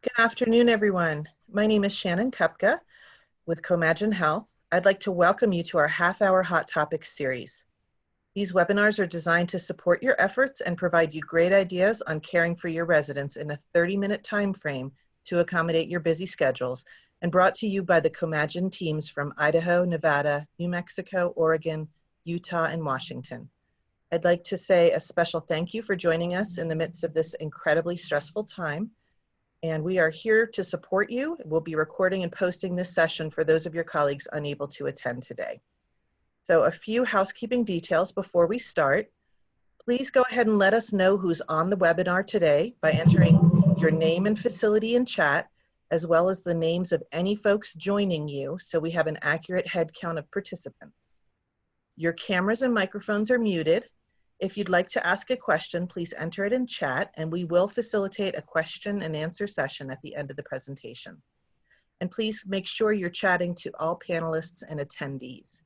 Good afternoon, everyone. My name is Shannon Kupka with Comagine Health. I'd like to welcome you to our half-hour Hot Topics series. These webinars are designed to support your efforts and provide you great ideas on caring for your residents in a 30-minute time frame to accommodate your busy schedules, and brought to you by the Comagine teams from Idaho, Nevada, New Mexico, Oregon, Utah, and Washington. I'd like to say a special thank you for joining us in the midst of this incredibly stressful time. And we are here to support you. We'll be recording and posting this session for those of your colleagues unable to attend today. So a few housekeeping details before we start. Please go ahead and let us know who's on the webinar today by entering your name and facility in chat, as well as the names of any folks joining you, so we have an accurate head count of participants. Your cameras and microphones are muted. If you'd like to ask a question, please enter it in chat, and we will facilitate a question and answer session at the end of the presentation. And please make sure you're chatting to all panelists and attendees.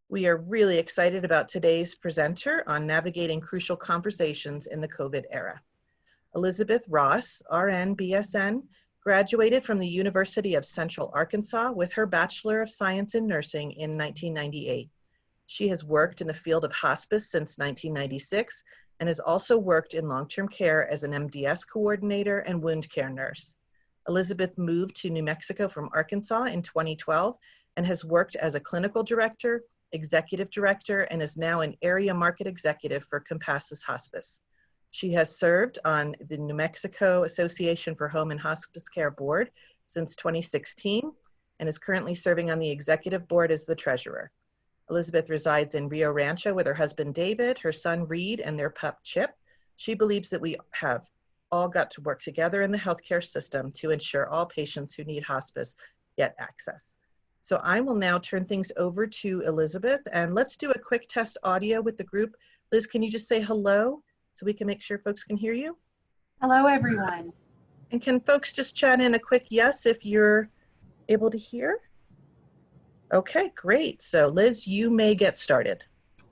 We are really excited about today's presenter on navigating crucial conversations in the COVID era. Elizabeth Ross, RN, BSN, graduated from the University of Central Arkansas with her Bachelor of Science in Nursing in 1998. She has worked in the field of hospice since 1996 and has also worked in long-term care as an MDS coordinator and wound care nurse. Elizabeth moved to New Mexico from Arkansas in 2012 and has worked as a clinical director, executive director, and is now an area market executive for Compassus Hospice. She has served on the New Mexico Association for Home and Hospice Care Board since 2016 and is currently serving on the executive board as the treasurer. Elizabeth resides in Rio Rancho with her husband David, her son Reed, and their pup Chip. She believes that we have all got to work together in the healthcare system to ensure all patients who need hospice get access. So I will now turn things over to Elizabeth, and let's do a quick test audio with the group. Liz, can you just say hello so we can make sure folks can hear you? Hello, everyone. And can folks just chat in a quick yes if you're able to hear? Okay, great. So Liz, you may get started.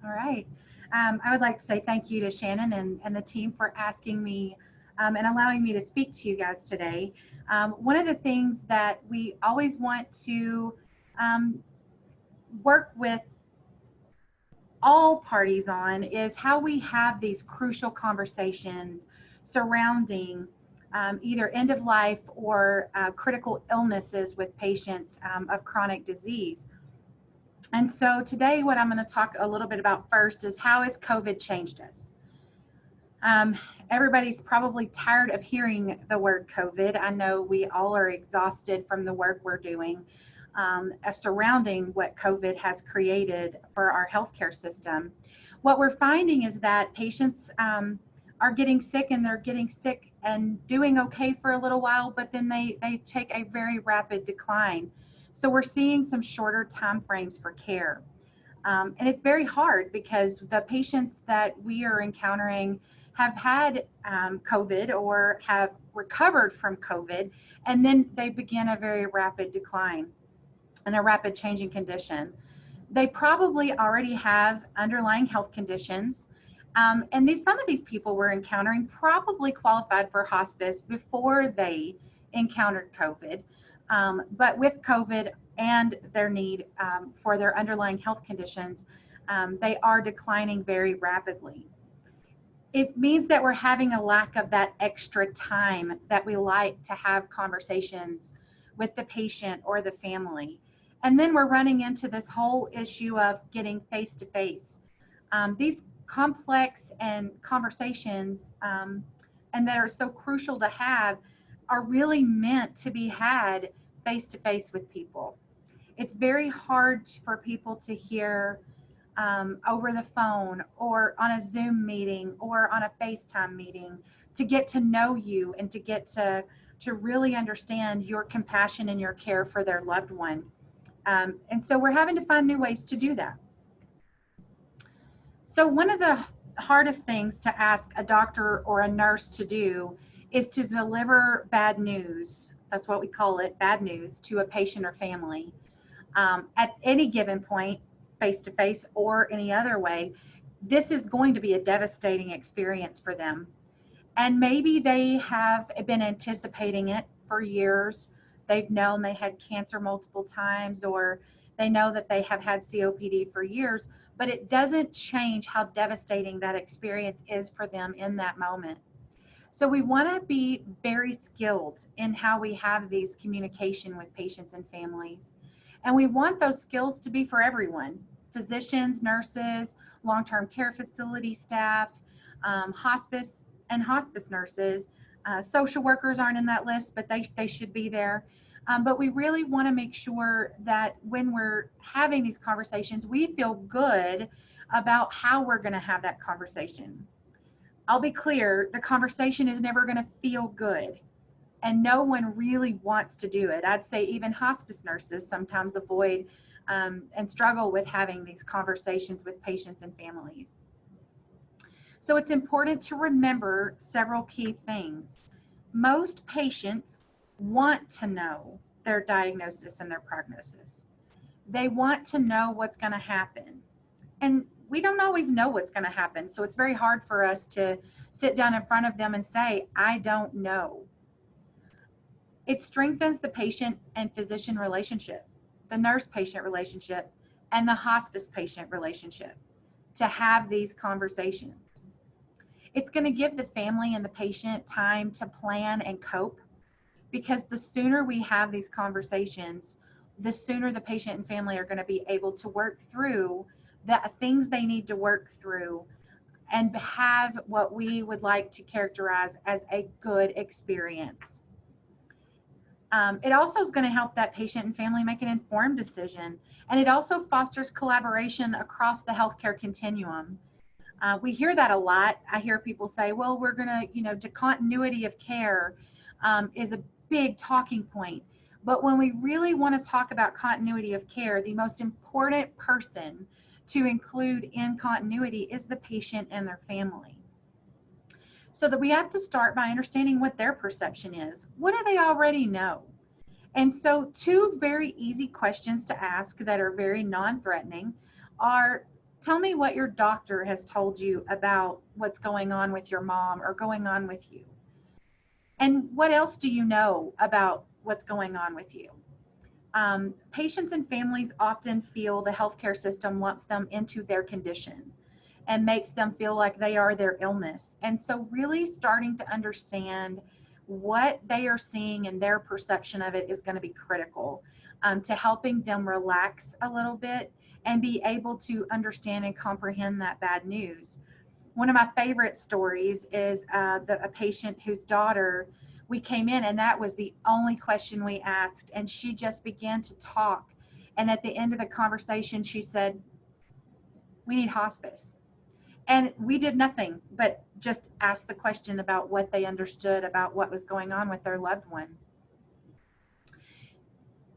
All right. I would like to say thank you to Shannon and the team for asking me and allowing me to speak to you guys today. One of the things that we always want to work with all parties on is how we have these crucial conversations surrounding either end of life or critical illnesses with patients of chronic disease. And so today what I'm going to talk a little bit about first is how has COVID changed us? Everybody's probably tired of hearing the word COVID. I know we all are exhausted from the work we're doing surrounding what COVID has created for our healthcare system. What we're finding is that patients are getting sick, and they're getting sick and doing okay for a little while, but then they take a very rapid decline. So we're seeing some shorter time frames for care. And it's very hard because the patients that we are encountering have had COVID or have recovered from COVID, and then they begin a very rapid decline and a rapid changing condition. They probably already have underlying health conditions. And some of these people we're encountering probably qualified for hospice before they encountered COVID. But with COVID and their need for their underlying health conditions, they are declining very rapidly. It means that we're having a lack of that extra time that we like to have conversations with the patient or the family. And then we're running into this whole issue of getting face-to-face. These complex and conversations and that are so crucial to have are really meant to be had face-to-face with people. It's very hard for people to hear over the phone or on a Zoom meeting or on a FaceTime meeting, to get to know you and to get to really understand your compassion and your care for their loved one. And so we're having to find new ways to do that. So one of the hardest things to ask a doctor or a nurse to do is to deliver bad news. That's what we call it, bad news, to a patient or family. At any given point, face-to-face or any other way, this is going to be a devastating experience for them. And maybe they have been anticipating it for years. They've known they had cancer multiple times, or they know that they have had COPD for years, but it doesn't change how devastating that experience is for them in that moment. So we want to be very skilled in how we have these communication with patients and families. And we want those skills to be for everyone: physicians, nurses, long-term care facility staff, hospice and hospice nurses. Social workers aren't in that list, but they should be there. But we really want to make sure that when we're having these conversations, we feel good about how we're going to have that conversation. I'll be clear, the conversation is never going to feel good, and no one really wants to do it. I'd say even hospice nurses sometimes avoid and struggle with having these conversations with patients and families. So it's important to remember several key things. Most patients want to know their diagnosis and their prognosis. They want to know what's going to happen. And we don't always know what's going to happen. So it's very hard for us to sit down in front of them and say, I don't know. It strengthens the patient and physician relationship, the nurse patient relationship, and the hospice patient relationship to have these conversations. It's going to give the family and the patient time to plan and cope, because the sooner we have these conversations, the sooner the patient and family are going to be able to work through the things they need to work through and have what we would like to characterize as a good experience. It also is going to help that patient and family make an informed decision, and it also fosters collaboration across the healthcare continuum. We hear that a lot. I hear people say, well, we're going to, the continuity of care is a big talking point. But when we really want to talk about continuity of care, the most important person to include in continuity is the patient and their family. So that we have to start by understanding what their perception is. What do they already know? And so two very easy questions to ask that are very non-threatening are, tell me what your doctor has told you about what's going on with your mom or going on with you. And what else do you know about what's going on with you? Patients and families often feel the healthcare system lumps them into their condition and makes them feel like they are their illness. And so really starting to understand what they are seeing and their perception of it is going to be critical to helping them relax a little bit and be able to understand and comprehend that bad news. One of my favorite stories is a patient whose daughter, we came in and that was the only question we asked, and she just began to talk. And at the end of the conversation, she said, we need hospice. And we did nothing but just ask the question about what they understood about what was going on with their loved one.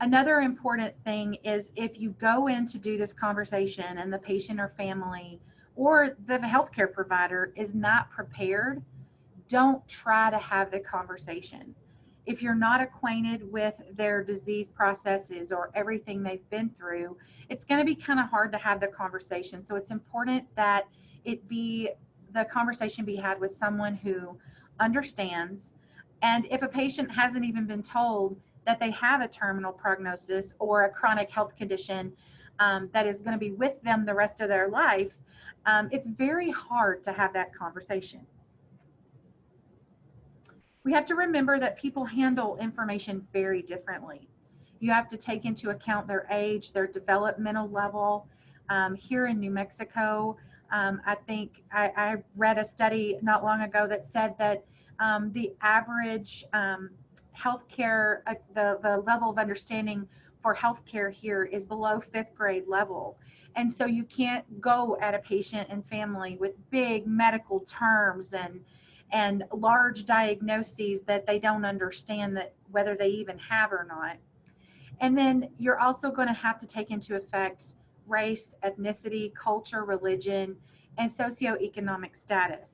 Another important thing is, if you go in to do this conversation and the patient or family or the healthcare provider is not prepared, don't try to have the conversation. If you're not acquainted with their disease processes or everything they've been through, it's going to be kind of hard to have the conversation. So it's important that the conversation be had with someone who understands. And if a patient hasn't even been told that they have a terminal prognosis or a chronic health condition that is going to be with them the rest of their life, it's very hard to have that conversation. We have to remember that people handle information very differently. You have to take into account their age, their developmental level. Here in New Mexico, I think I read a study not long ago that said that the average healthcare, the level of understanding for healthcare here is below 5th grade level. And so you can't go at a patient and family with big medical terms and large diagnoses that they don't understand that whether they even have or not. And then you're also going to have to take into effect race, ethnicity, culture, religion, and socioeconomic status.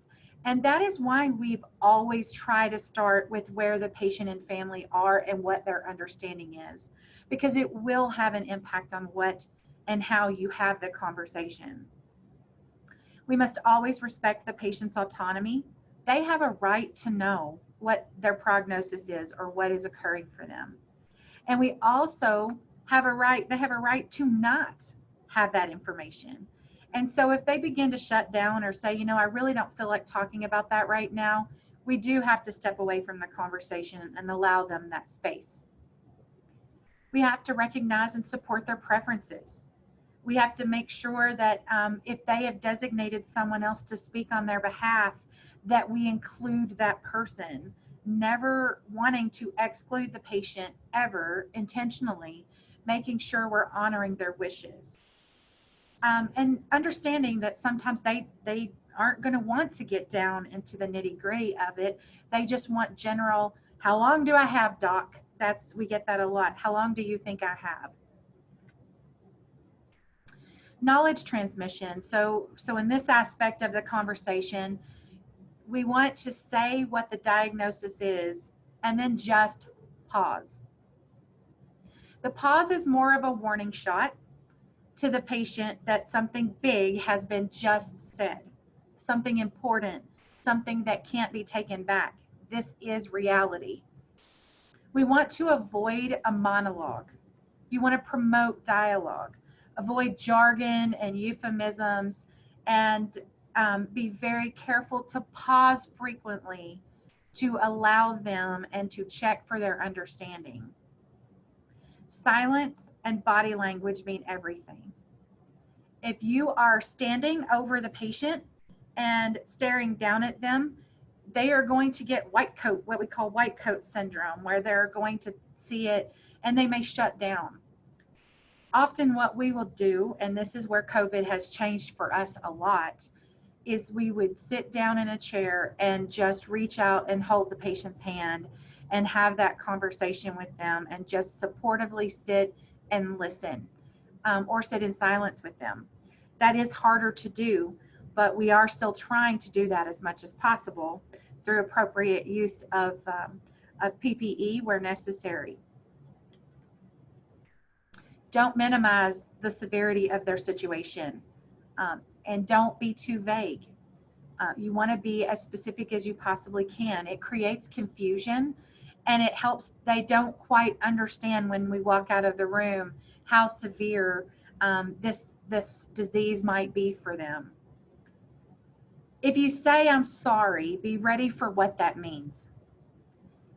And that is why we've always tried to start with where the patient and family are and what their understanding is, because it will have an impact on what and how you have the conversation. We must always respect the patient's autonomy, They have a right to know what their prognosis is or what is occurring for them. And we also have a right, they have a right to not have that information. And so if they begin to shut down or say, I really don't feel like talking about that right now, we do have to step away from the conversation and allow them that space. We have to recognize and support their preferences. We have to make sure that if they have designated someone else to speak on their behalf, that we include that person, never wanting to exclude the patient ever intentionally, making sure we're honoring their wishes. And understanding that sometimes they aren't going to want to get down into the nitty gritty of it. They just want general, how long do I have, doc? We get that a lot. How long do you think I have? Knowledge transmission. So in this aspect of the conversation, we want to say what the diagnosis is and then just pause. The pause is more of a warning shot to the patient that something big has been just said, something important, something that can't be taken back. This is reality. We want to avoid a monologue. You want to promote dialogue, avoid jargon and euphemisms, and be very careful to pause frequently to allow them and to check for their understanding. Silence and body language mean everything. If you are standing over the patient and staring down at them, they are going to get white coat, what we call white coat syndrome, where they're going to see it and they may shut down. Often what we will do, and this is where COVID has changed for us a lot, is we would sit down in a chair and just reach out and hold the patient's hand and have that conversation with them and just supportively sit and listen, or sit in silence with them. That is harder to do, but we are still trying to do that as much as possible through appropriate use of PPE where necessary. Don't minimize the severity of their situation, and don't be too vague. You want to be as specific as you possibly can. It creates confusion and it helps. They don't quite understand when we walk out of the room how severe this disease might be for them. If you say I'm sorry, be ready for what that means.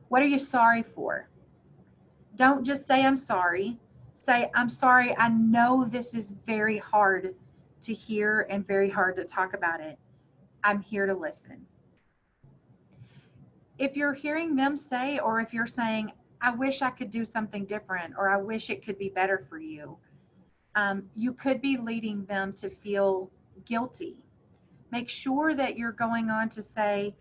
What are you sorry for? Don't just say I'm sorry. Say I'm sorry. I know this is very hard to hear and very hard to talk about it. I'm here to listen. If you're hearing them say, or if you're saying, I wish I could do something different, or I wish it could be better for you, you could be leading them to feel guilty. Make sure that you're going on to say,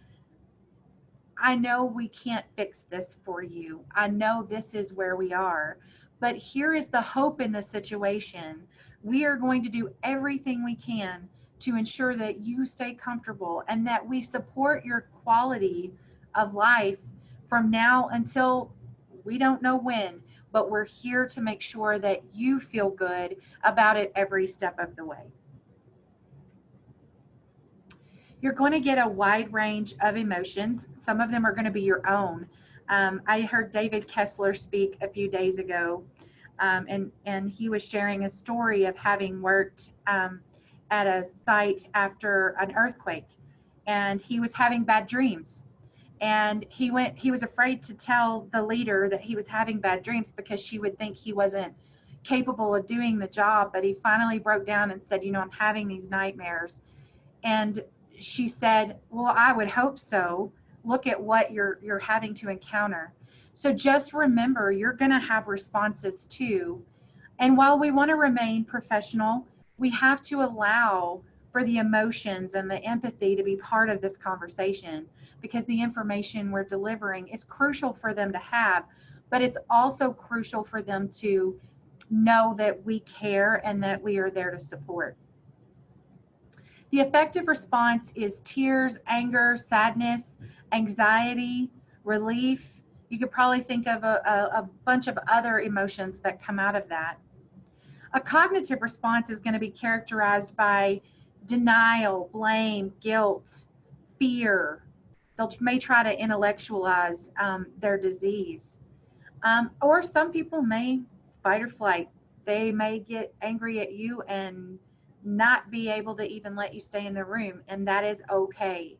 I know we can't fix this for you. I know this is where we are, but here is the hope in the situation. We are going to do everything we can to ensure that you stay comfortable and that we support your quality of life from now until we don't know when, but we're here to make sure that you feel good about it every step of the way. You're going to get a wide range of emotions. Some of them are going to be your own. I heard David Kessler speak a few days ago, and he was sharing a story of having worked at a site after an earthquake, and he was having bad dreams. And he was afraid to tell the leader that he was having bad dreams because she would think he wasn't capable of doing the job. But he finally broke down and said, I'm having these nightmares. And she said, well, I would hope so. Look at what you're having to encounter. So just remember, you're going to have responses too. And while we want to remain professional, we have to allow for the emotions and the empathy to be part of this conversation, because the information we're delivering is crucial for them to have, but it's also crucial for them to know that we care and that we are there to support. The effective response is tears, anger, sadness, anxiety, relief. You could probably think of a bunch of other emotions that come out of that. A cognitive response is going to be characterized by denial, blame, guilt, fear, may try to intellectualize their disease. Or some people may fight or flight. They may get angry at you and not be able to even let you stay in the room, and that is okay.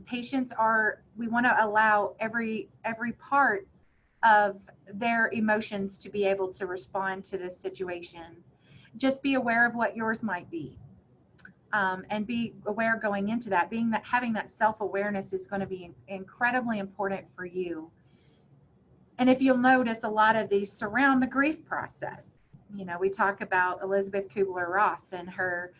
Patients are, we want to allow every part of their emotions to be able to respond to this situation. Just be aware of what yours might be. And be aware going into that, having that self-awareness is going to be incredibly important for you. And if you'll notice, a lot of these surround the grief process. You know, we talk about Elizabeth Kubler-Ross and her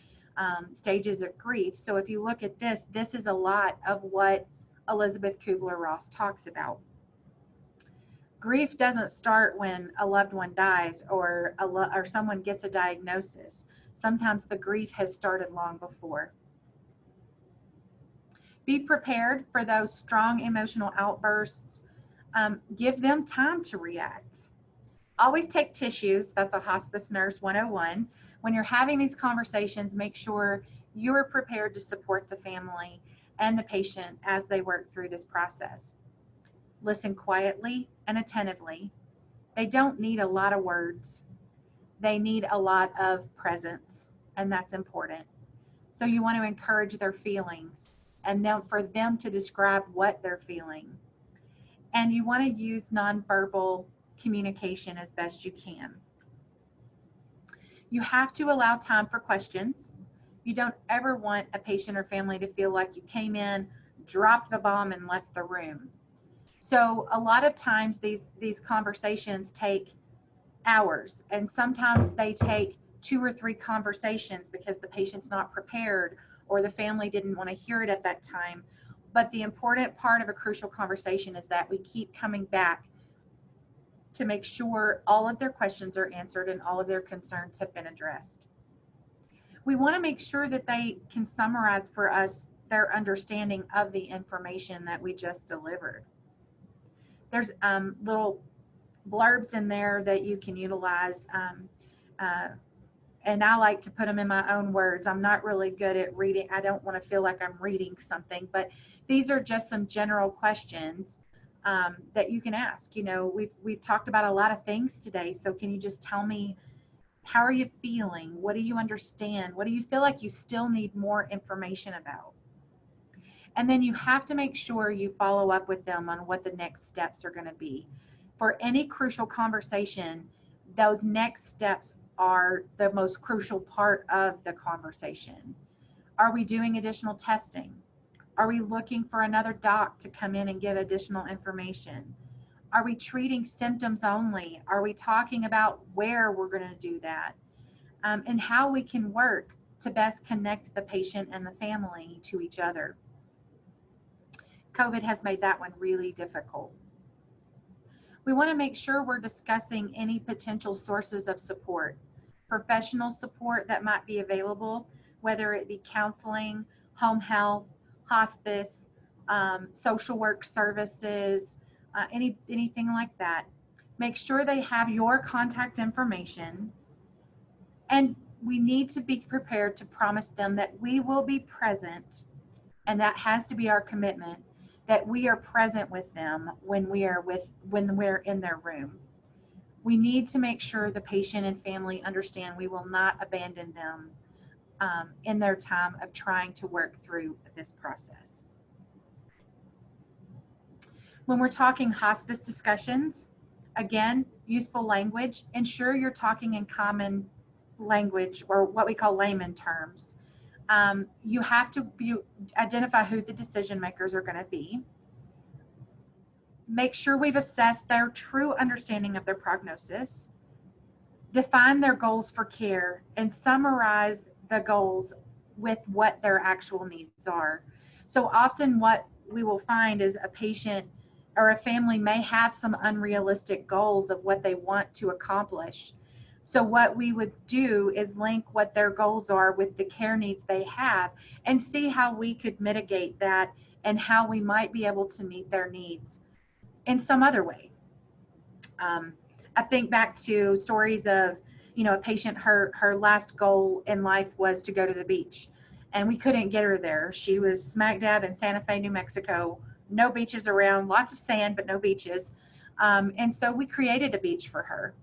stages of grief. So if you look at this, this is a lot of what Elizabeth Kubler-Ross talks about. Grief doesn't start when a loved one dies or someone gets a diagnosis. Sometimes the grief has started long before. Be prepared for those strong emotional outbursts. Give them time to react. Always take tissues. That's a hospice nurse 101. When you're having these conversations, make sure you're prepared to support the family and the patient as they work through this process. Listen quietly and attentively. They don't need a lot of words. They need a lot of presence, and that's important. So you want to encourage their feelings and then for them to describe what they're feeling. And you want to use nonverbal communication as best you can. You have to allow time for questions. You don't ever want a patient or family to feel like you came in, dropped the bomb, and left the room. So a lot of times these conversations take hours, and sometimes they take 2 or 3 conversations because the patient's not prepared or the family didn't want to hear it at that time. But the important part of a crucial conversation is that we keep coming back to make sure all of their questions are answered and all of their concerns have been addressed. We want to make sure that they can summarize for us their understanding of the information that we just delivered. There's little blurbs in there that you can utilize, and I like to put them in my own words. I'm not really good at reading. I don't want to feel like I'm reading something, but these are just some general questions that you can ask. You know, we've talked about a lot of things today, so can you just tell me, how are you feeling? What do you understand? What do you feel like you still need more information about? And then you have to make sure you follow up with them on what the next steps are going to be. For any crucial conversation, those next steps are the most crucial part of the conversation. Are we doing additional testing? Are we looking for another doc to come in and give additional information? Are we treating symptoms only? Are we talking about where we're going to do that? And how we can work to best connect the patient and the family to each other. COVID has made that one really difficult. We want to make sure we're discussing any potential sources of support, professional support that might be available, whether it be counseling, home health, hospice, social work services, anything like that. Make sure they have your contact information, and we need to be prepared to promise them that we will be present, and that has to be our commitment, that we are present with them when we're in their room. We need to make sure the patient and family understand we will not abandon them in their time of trying to work through this process. When we're talking hospice discussions, again, useful language. Ensure you're talking in common language, or what we call layman terms. You have to identify who the decision makers are going to be. Make sure we've assessed their true understanding of their prognosis. Define their goals for care and summarize the goals with what their actual needs are. So often what we will find is a patient or a family may have some unrealistic goals of what they want to accomplish. So what we would do is link what their goals are with the care needs they have and see how we could mitigate that and how we might be able to meet their needs in some other way. I think back to stories of, a patient, her last goal in life was to go to the beach. and we couldn't get her there. She was smack dab in Santa Fe, New Mexico, no beaches around, lots of sand, but no beaches. And so we created a beach for her.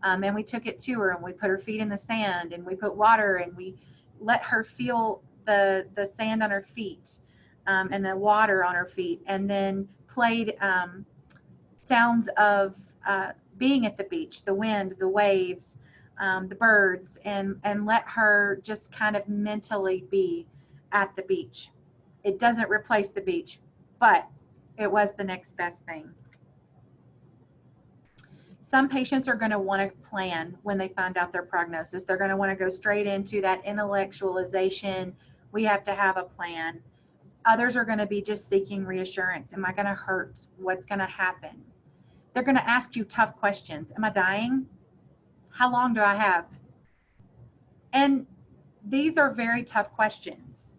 And we took it to her, and we put her feet in the sand, and we put water, and we let her feel the sand on her feet, and the water on her feet, and then played sounds of being at the beach, the wind, the waves, the birds, and let her just kind of mentally be at the beach. It doesn't replace the beach, but it was the next best thing. Some patients are going to want to plan when they find out their prognosis. They're going to want to go straight into that intellectualization. We have to have a plan. Others are going to be just seeking reassurance. Am I going to hurt? What's going to happen? They're going to ask you tough questions. Am I dying? How long do I have? And these are very tough questions.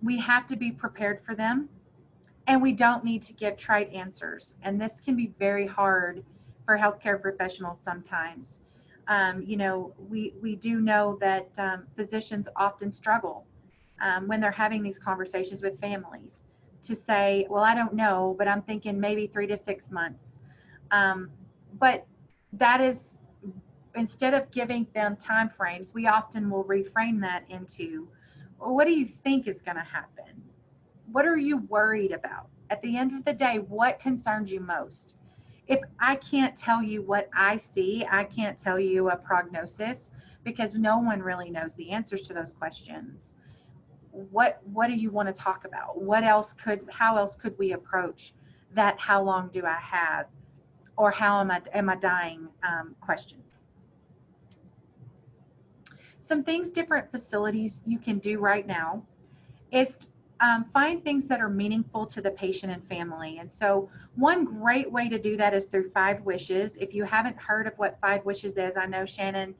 We have to be prepared for them, and we don't need to give trite answers. And this can be very hard for healthcare professionals sometimes. We do know that physicians often struggle when they're having these conversations with families to say, well, I don't know, but I'm thinking maybe 3 to 6 months. But that is, instead of giving them time frames, we often will reframe that into, well, what do you think is going to happen? What are you worried about? At the end of the day, what concerns you most? If I can't tell you what I see, I can't tell you a prognosis, because no one really knows the answers to those questions. What do you want to talk about? How else could we approach that how long do I have, or how am I dying questions? Some things different facilities you can do right now is find things that are meaningful to the patient and family. And so one great way to do that is through 5 wishes. If you haven't heard of what 5 wishes is, I know Shannon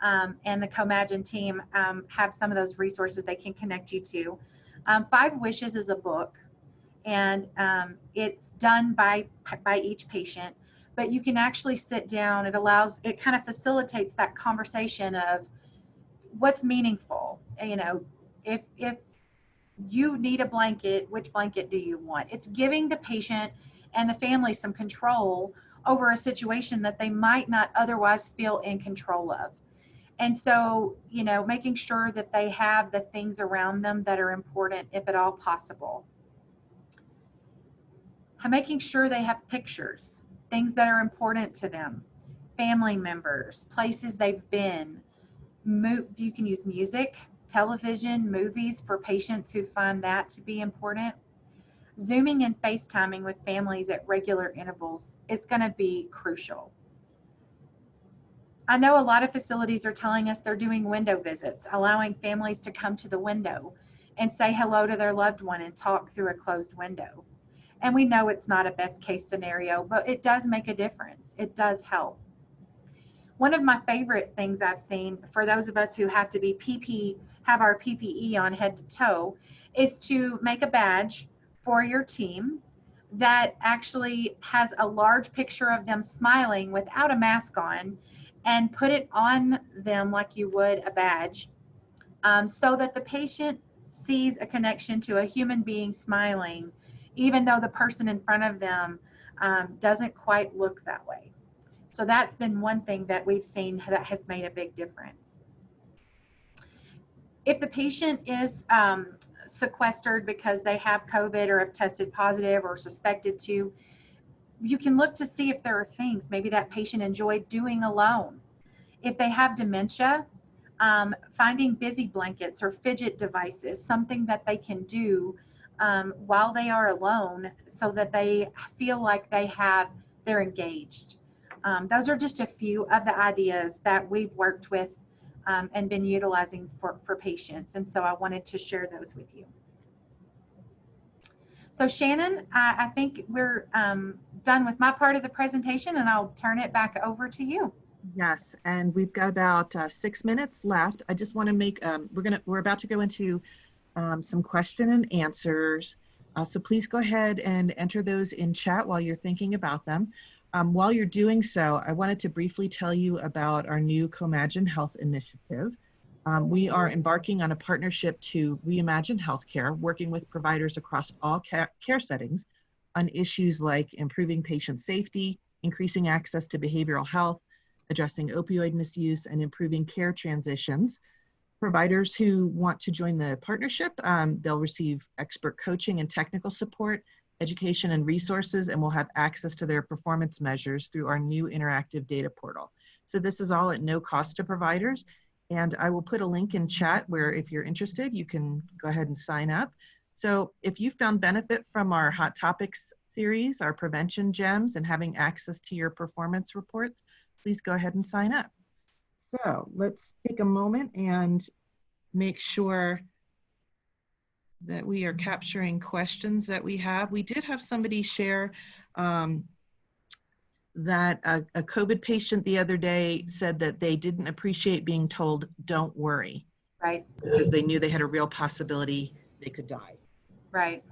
and the Comagine team have some of those resources they can connect you to. 5 Wishes is a book, and it's done by each patient, but you can actually sit down. It kind of facilitates that conversation of what's meaningful. If you need a blanket, which blanket do you want? It's giving the patient and the family some control over a situation that they might not otherwise feel in control of. And so, making sure that they have the things around them that are important, if at all possible. Making sure they have pictures, things that are important to them, family members, places they've been. You can use music, television, movies for patients who find that to be important. Zooming and FaceTiming with families at regular intervals is going to be crucial. I know a lot of facilities are telling us they're doing window visits, allowing families to come to the window and say hello to their loved one and talk through a closed window. And we know it's not a best case scenario, but it does make a difference. It does help. One of my favorite things I've seen for those of us who have to have our PPE on head to toe is to make a badge for your team that actually has a large picture of them smiling without a mask on, and put it on them like you would a badge, so that the patient sees a connection to a human being smiling, even though the person in front of them doesn't quite look that way. So that's been one thing that we've seen that has made a big difference. If the patient is sequestered because they have COVID or have tested positive or suspected to, you can look to see if there are things maybe that patient enjoyed doing alone. If they have dementia, finding busy blankets or fidget devices, something that they can do while they are alone so that they feel like they're engaged. Those are just a few of the ideas that we've worked with and been utilizing for patients. And so I wanted to share those with you. So Shannon, I think we're done with my part of the presentation, and I'll turn it back over to you. Yes, and we've got about 6 minutes left. I just want to make, we're about to go into some question and answers. So please go ahead and enter those in chat while you're thinking about them. While you're doing so, I wanted to briefly tell you about our new Comagine Health initiative. We are embarking on a partnership to reimagine healthcare, working with providers across all care settings on issues like improving patient safety, increasing access to behavioral health, addressing opioid misuse, and improving care transitions. Providers who want to join the partnership, they'll receive expert coaching and technical support, education and resources, and will have access to their performance measures through our new interactive data portal. So this is all at no cost to providers. And I will put a link in chat where if you're interested, you can go ahead and sign up. So if you found benefit from our Hot Topics series, our prevention gems, and having access to your performance reports, please go ahead and sign up. So let's take a moment and make sure that we are capturing questions that we have. We did have somebody share that a COVID patient the other day said that they didn't appreciate being told, don't worry. Right. Because they knew they had a real possibility they could die. Right.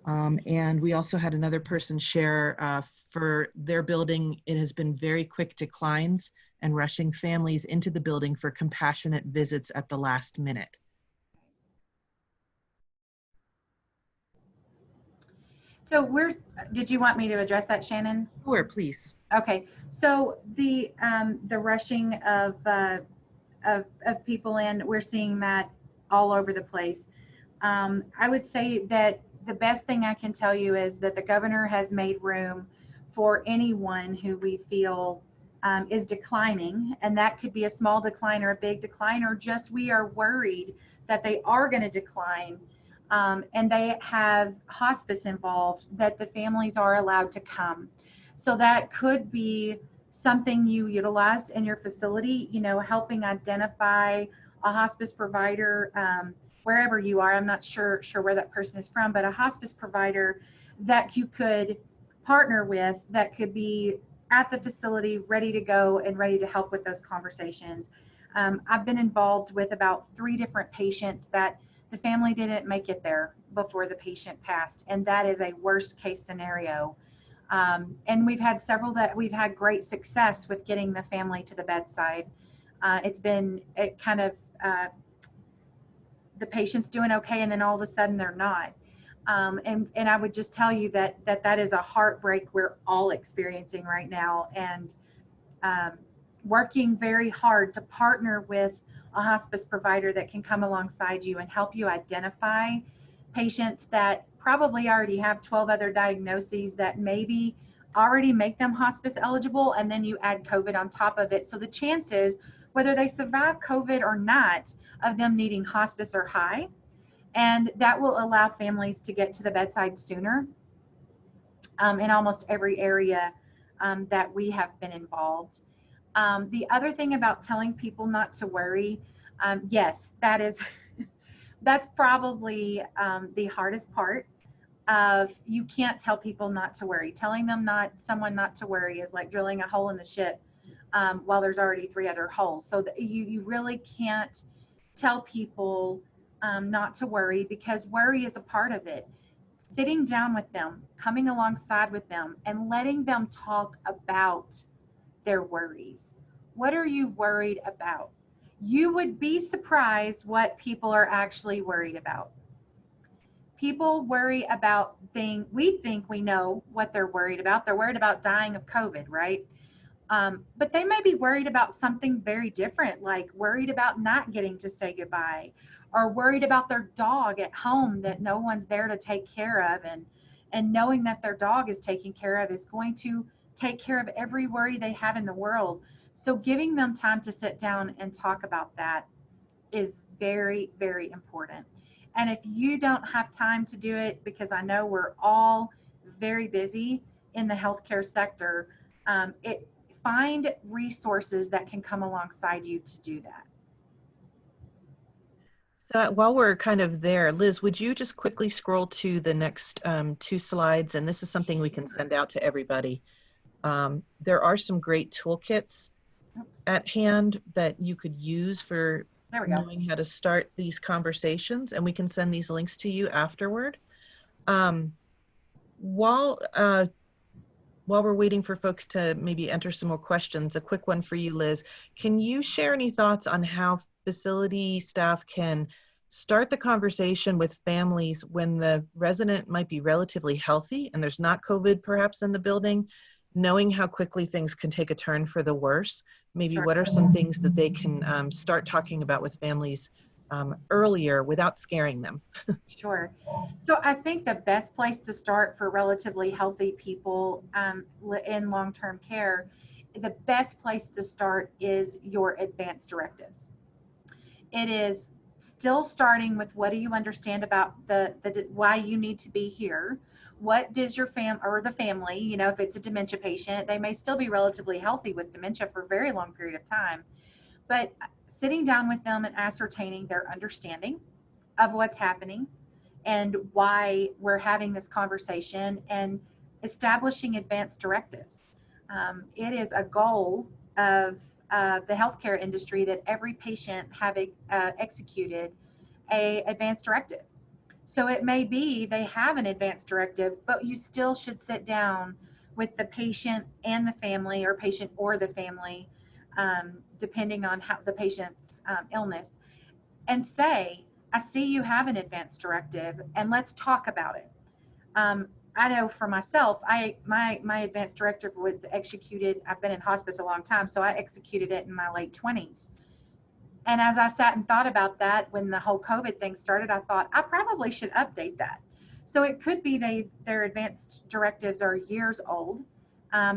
And we also had another person share for their building, it has been very quick declines and rushing families into the building for compassionate visits at the last minute. So did you want me to address that, Shannon? Sure, please. Okay, so the rushing of people in, we're seeing that all over the place. I would say that the best thing I can tell you is that the governor has made room for anyone who we feel is declining, and that could be a small decline or a big decline, or just we are worried that they are going to decline. And they have hospice involved, that the families are allowed to come. So that could be something you utilized in your facility, you know, helping identify a hospice provider wherever you are. I'm not sure where that person is from, but a hospice provider that you could partner with that could be at the facility, ready to go and ready to help with those conversations. I've been involved with about 3 different patients that the family didn't make it there before the patient passed, and that is a worst case scenario. And we've had several that we've had great success with getting the family to the bedside. It's been the patient's doing okay, and then all of a sudden they're not. And I would just tell you that is a heartbreak we're all experiencing right now, and working very hard to partner with a hospice provider that can come alongside you and help you identify patients that probably already have 12 other diagnoses that maybe already make them hospice eligible, and then you add COVID on top of it. So the chances, whether they survive COVID or not, of them needing hospice are high, and that will allow families to get to the bedside sooner in almost every area that we have been involved. The other thing about telling people not to worry, yes, that's probably the hardest part. You can't tell people not to worry. Telling someone not to worry is like drilling a hole in the ship while there's already 3 other holes. So you really can't tell people not to worry, because worry is a part of it. Sitting down with them, coming alongside with them, and letting them talk about their worries. What are you worried about? You would be surprised what people are actually worried about. People worry about things, we think we know what they're worried about. They're worried about dying of COVID, right? But they may be worried about something very different, like worried about not getting to say goodbye, or worried about their dog at home that no one's there to take care of, and knowing that their dog is taken care of is going to take care of every worry they have in the world. So giving them time to sit down and talk about that is very, very important. And if you don't have time to do it, because I know we're all very busy in the healthcare sector, find resources that can come alongside you to do that. So while we're kind of there, Liz, would you just quickly scroll to the next 2 slides? And this is something we can send out to everybody. There are some great toolkits at hand that you could use for knowing how to start these conversations, and we can send these links to you afterward. While while we're waiting for folks to maybe enter some more questions, a quick one for you, Liz. Can you share any thoughts on how facility staff can start the conversation with families when the resident might be relatively healthy and there's not COVID perhaps in the building, knowing how quickly things can take a turn for the worse? Maybe Sure. what are some things that they can start talking about with families earlier without scaring them? Sure. So I think the best place to start for relatively healthy people in long-term care, the best place to start is your advanced directives. It is still starting with what do you understand about the why you need to be here? What does your family, you know, if it's a dementia patient, they may still be relatively healthy with dementia for a very long period of time, but sitting down with them and ascertaining their understanding of what's happening and why we're having this conversation and establishing advanced directives. It is a goal of the healthcare industry that every patient have executed a advanced directive. So it may be they have an advanced directive, but you still should sit down with the patient and the family, or patient or the family, depending on how the patient's illness, and say, I see you have an advanced directive and let's talk about it. I know for myself, my advanced directive was executed. I've been in hospice a long time, so I executed it in my late 20s. And as I sat and thought about that when the whole COVID thing started, I thought I probably should update that. So it could be their advanced directives are years old.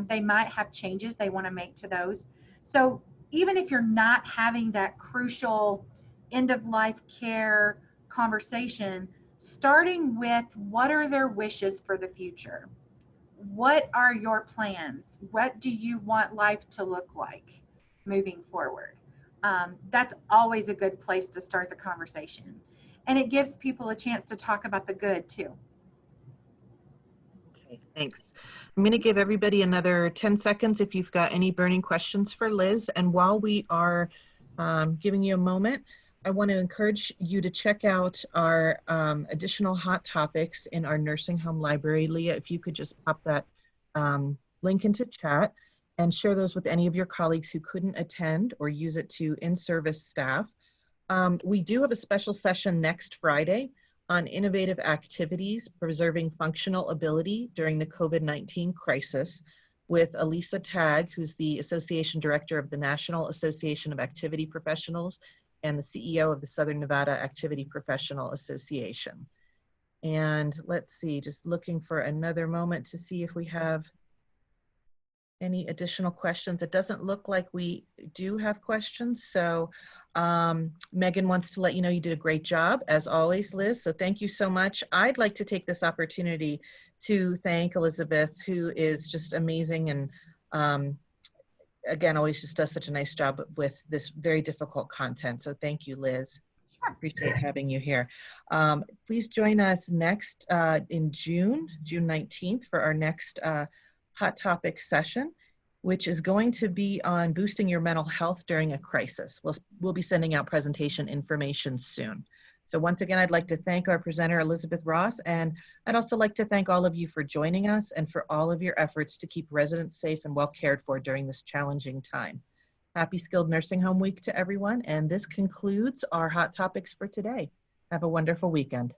They might have changes they want to make to those. So even if you're not having that crucial end of life care conversation, starting with what are their wishes for the future? What are your plans? What do you want life to look like moving forward? That's always a good place to start the conversation. And it gives people a chance to talk about the good too. Okay, thanks. I'm going to give everybody another 10 seconds if you've got any burning questions for Liz. And while we are giving you a moment, I want to encourage you to check out our additional hot topics in our nursing home library. Leah, if you could just pop that link into chat and share those with any of your colleagues who couldn't attend, or use it to in-service staff. We do have a special session next Friday on innovative activities preserving functional ability during the COVID-19 crisis with Elisa Tagg, who's the Association Director of the National Association of Activity Professionals and the CEO of the Southern Nevada Activity Professional Association. And let's see, just looking for another moment to see if we have any additional questions. It doesn't look like we do have questions. So Megan wants to let you know you did a great job, as always, Liz. So thank you so much. I'd like to take this opportunity to thank Elizabeth, who is just amazing and again, always just does such a nice job with this very difficult content. So thank you, Liz. Sure. Appreciate having you here. Please join us next in June 19th for our next Hot Topic session, which is going to be on boosting your mental health during a crisis. We'll be sending out presentation information soon. So once again, I'd like to thank our presenter, Elizabeth Ross, and I'd also like to thank all of you for joining us and for all of your efforts to keep residents safe and well cared for during this challenging time. Happy Skilled Nursing Home Week to everyone, and this concludes our Hot Topics for today. Have a wonderful weekend.